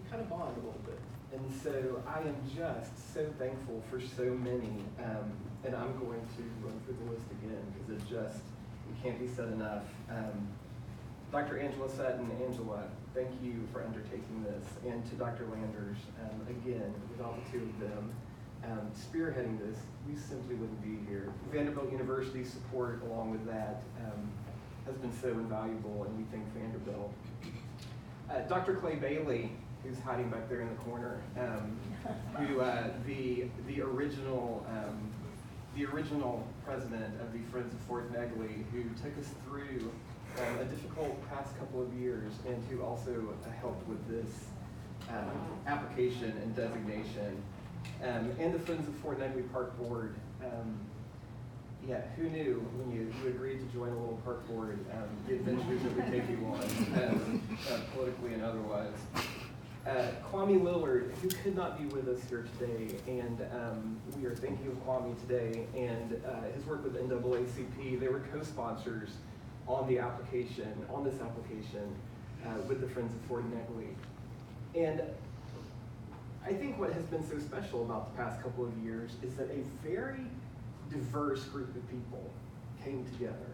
kind of bond a little bit. And so I am just so thankful for so many, and I'm going to run through the list again because it can't be said enough. Dr. Angela Sutton, Angela, thank you for undertaking this, and to Dr. Landers, again, without the two of them spearheading this, we simply wouldn't be here. Vanderbilt University's support along with that has been so invaluable, and we thank Vanderbilt. Dr. Clay Bailey, who's hiding back there in the corner, who the original president of the Friends of Fort Negley, who took us through a difficult past couple of years, and who also helped with this application and designation, and the Friends of Fort Negley Park Board. Yeah, who knew when you agreed to join a little park board, the adventures that would take you on, politically and otherwise. Kwame Lillard, who could not be with us here today, and we are thinking of Kwame today, and his work with NAACP. They were co-sponsors on this application, with the Friends of Fort Negley. And I think what has been so special about the past couple of years is that a very diverse group of people came together.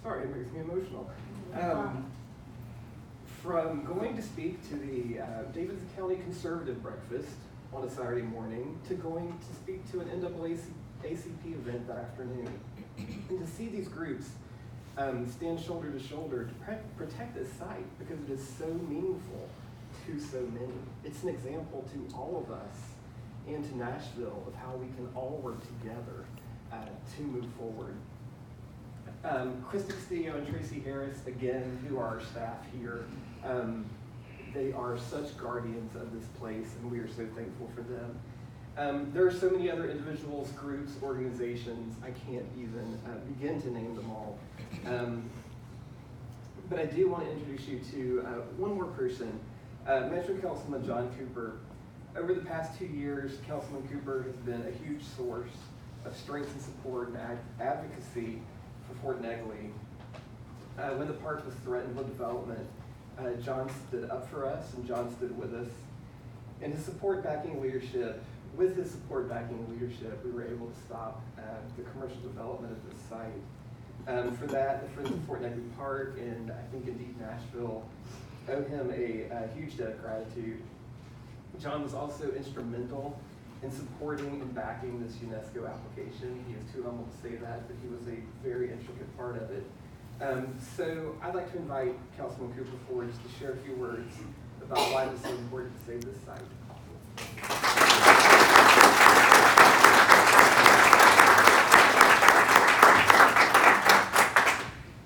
Sorry, it makes me emotional. From going to speak to the Davidson County Conservative Breakfast on a Saturday morning to going to speak to an NAACP event that afternoon, and to see these groups stand shoulder to shoulder to protect this site because it is so meaningful to so many. It's an example to all of us and to Nashville of how we can all work together to move forward. Krista Castillo and Tracy Harris, again, who are our staff here, they are such guardians of this place, and we are so thankful for them. There are so many other individuals, groups, organizations, I can't even begin to name them all. But I do want to introduce you to one more person, Metro Councilman John Cooper. Over the past 2 years, Councilman Cooper has been a huge source of strength and support and advocacy for Fort Negley. When the park was threatened with development, John stood up for us, and John stood with us. And with his support backing leadership, we were able to stop the commercial development of this site. For that, the Friends of Fort Negley Park, and I think indeed Nashville, owe him a huge debt of gratitude. John was also instrumental in supporting and backing this UNESCO application. He is too humble to say that, but he was a very intricate part of it. So I'd like to invite Councilman Cooper forward just to share a few words about why it is so important to save this site.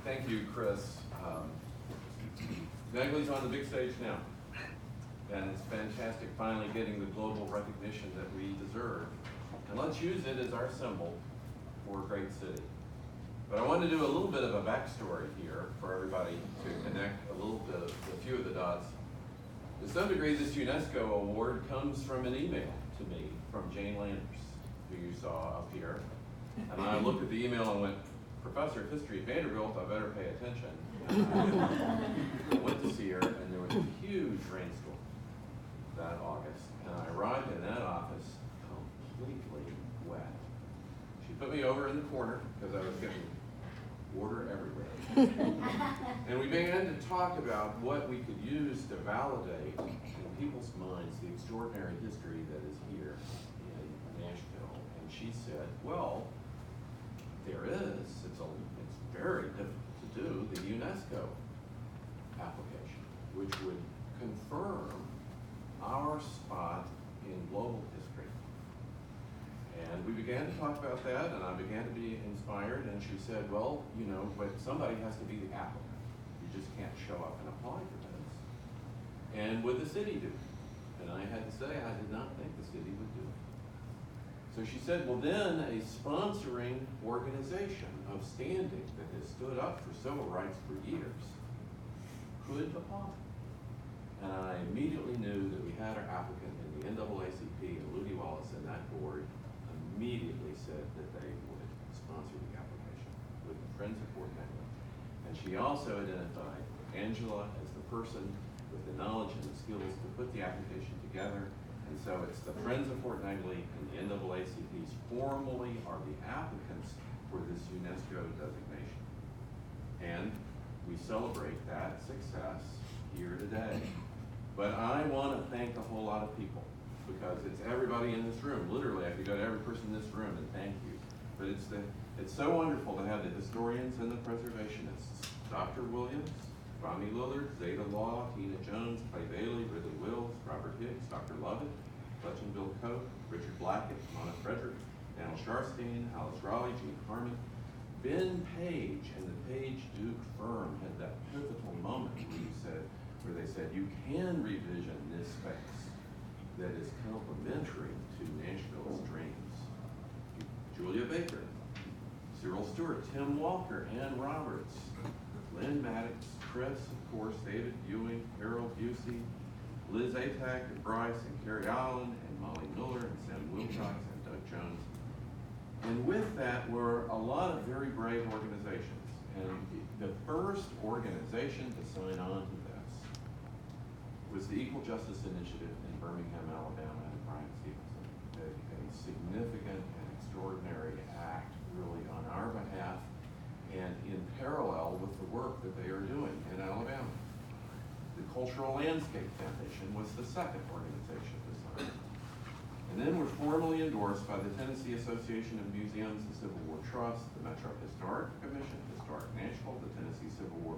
Thank you, Chris. Negley's on the big stage now. And it's fantastic finally getting the global recognition that we deserve. And let's use it as our symbol for a great city. But I want to do a little bit of a backstory here for everybody to connect a few of the dots. To some degree, this UNESCO award comes from an email to me from Jane Landers, who you saw up here. And I looked at the email and went, Professor of History at Vanderbilt, I better pay attention. I went to see her, and there was a huge rainstorm that August, and I arrived in that office completely wet. She put me over in the corner because I was getting water everywhere. And we began to talk about what we could use to validate in people's minds the extraordinary history that is here in Nashville. And she said, well, there is. It's very difficult to do the UNESCO application, which would confirm our spot in global history. And we began to talk about that, and I began to be inspired, and she said, well, but somebody has to be the applicant. You just can't show up and apply for this. And would the city do it? And I had to say, I did not think the city would do it. So she said, well, then a sponsoring organization of standing that has stood up for civil rights for years could apply. And I immediately knew that we had our applicant in the NAACP, and Ludi Wallace and that board immediately said that they would sponsor the application with the Friends of Fort Negley. And she also identified Angela as the person with the knowledge and the skills to put the application together. And so it's the Friends of Fort Negley and the NAACPs formally are the applicants for this UNESCO designation. And we celebrate that success here today. But I want to thank a whole lot of people, because it's everybody in this room. Literally, I could go to every person in this room and thank you. But it's so wonderful to have the historians and the preservationists, Dr. Williams, Ronnie Lillard, Zeta Law, Tina Jones, Clay Bailey, Ridley Wills, Robert Hicks, Dr. Lovett, Fletching Bill Coe, Richard Blackett, Mona Frederick, Daniel Sharstein, Alice Raleigh, Gene Harmon. Ben Page and the Page Duke firm had that pivotal moment where they said, you can revision this space that is complementary to Nashville's dreams. Julia Baker, Cyril Stewart, Tim Walker, Ann Roberts, Lynn Maddox, Chris, of course, David Ewing, Harold Busey, Liz Atack, and Bryce, and Carrie Allen, and Molly Miller, and Sam Wilcox, and Doug Jones. And with that were a lot of very brave organizations. And the first organization to sign on to this was the Equal Justice Initiative in Birmingham, Alabama, and Brian Stevenson. A significant and extraordinary act, really, on our behalf and in parallel with the work that they are doing in Alabama. The Cultural Landscape Foundation was the second organization to sign. And then we're formally endorsed by the Tennessee Association of Museums, the Civil War Trust, the Metro Historic Commission, Historic Nashville, the Tennessee Civil War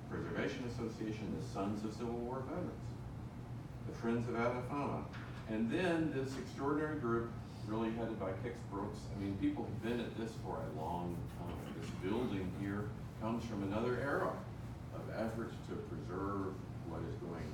Preservation Association, the Sons of Civil War Veterans, the Friends of Alabama, and then this extraordinary group, really headed by Kix Brooks. I mean, people have been at this for a long time. This building here comes from another era of efforts to preserve what is going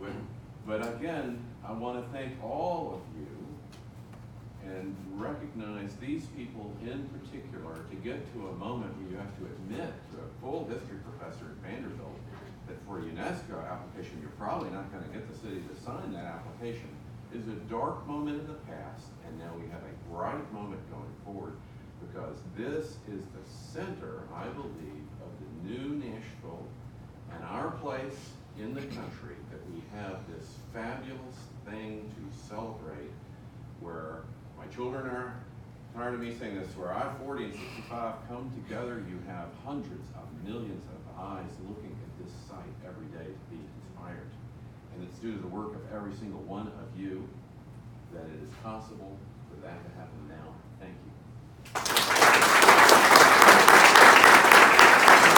on. But again, I want to thank all of you and recognize these people in particular to get to a moment where you have to admit to a full history professor at Vanderbilt that for a UNESCO application, you're probably not going to get the city to sign that application. Is a dark moment in the past, and now we have a bright moment going forward, because this is the center, I believe, of the new Nashville and our place in the country, that we have this fabulous thing to celebrate, where my children are tired of me saying this, where I-40 and 65 come together. You have hundreds of millions of eyes looking at this site every day to be inspired. And it's due to the work of every single one of you that it is possible for that to happen now. Thank you.